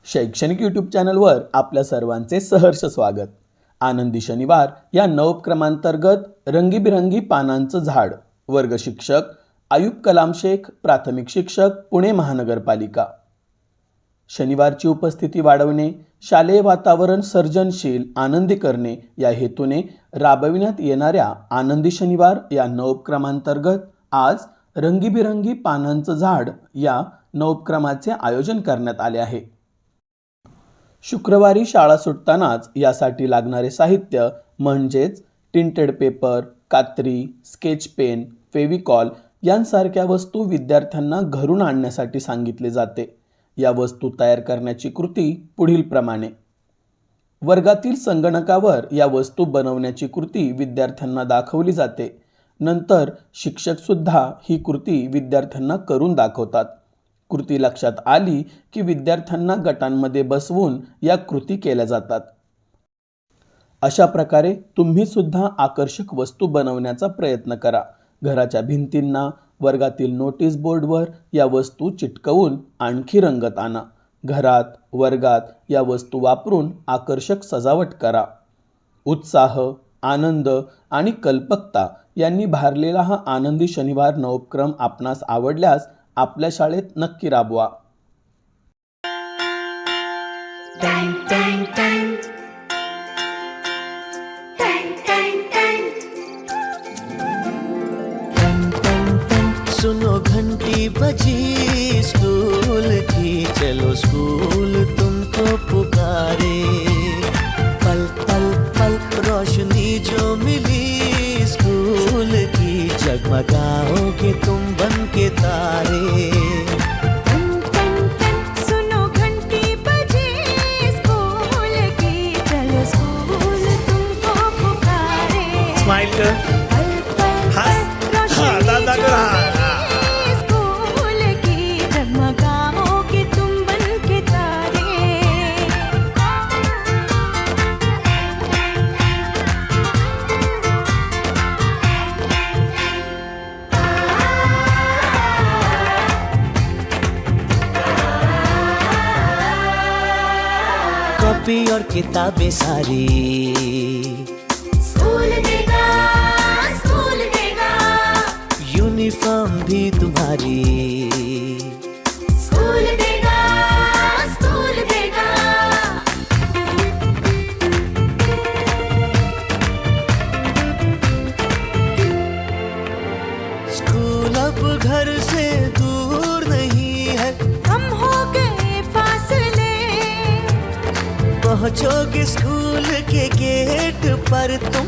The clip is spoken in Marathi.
शैक्षणिक यूट्यूब चॅनलवर आपल्या सर्वांचे सहर्ष स्वागत। आनंदी शनिवार या नवोपक्रमांतर्गत रंगीबिरंगी पानांचं झाड, वर्ग शिक्षक आयुब कलाम शेख, प्राथमिक शिक्षक, पुणे महानगरपालिका। शनिवारची उपस्थिती वाढवणे, शालेय वातावरण सर्जनशील आनंदी करणे या हेतूने राबविण्यात येणाऱ्या आनंदी शनिवार या नवोपक्रमांतर्गत आज रंगीबिरंगी पानांचं झाड या नवोपक्रमाचे आयोजन करण्यात आले आहे। शुक्रवारी शाळा सुटतानाच यासाठी लागणारे साहित्य म्हणजेच टिंटेड पेपर, कात्री, स्केच पेन, फेविकॉल यांसारख्या वस्तू विद्यार्थ्यांना घरून आणण्यासाठी सांगितले जाते। या वस्तू तयार करण्याची कृती पुढील प्रमाणे: वर्गातील संगणकावर या वस्तू बनवण्याची कृती विद्यार्थ्यांना दाखवली जाते। नंतर शिक्षक सुद्धा ही कृती विद्यार्थ्यांना करून दाखवतात। कृती लक्षात आली की विद्यार्थ्यांना गटांमध्ये बसवून या कृती केल्या जातात। अशा प्रकारे तुम्ही सुद्धा आकर्षक वस्तू बनवण्याचा प्रयत्न करा। घराच्या भिंतींना, वर्गातील नोटीस बोर्डवर या वस्तू चिटकवून आणखी रंगत आणा। घरात, वर्गात या वस्तू वापरून आकर्षक सजावट करा। उत्साह, आनंद आणि कल्पकता यांनी भारलेला हा आनंदी शनिवार नवोपक्रम आपणास आवडल्यास आपल्या शाळेत नक्की राबवा। सुनो घंटी बजी स्कूल की, चलो स्कूल तुमको पुकारे। पल पल पल रोशनी जो मिली स्कूल की, जगमगाओगे तुम बन के तारे। सुनो घंटी बजी स्कूल की, चलो स्कूल तुमको पुकारे। स्माइल कर, पल पल हंस, रोशनी दादा जो कर, मिली स्कूल की, जगमगाओगे तुम बन के तारे। कॉपी और किताबें सारी स्कूल देगा, स्कूल देगा, यूनिफॉर्म भी तुम्हारी। स्कूल देगा, स्कूल देगा। स्कूल अब घर से दूर नहीं है, कम हो गए फासले, पहुंचोगे स्कूल के गेट पर तुम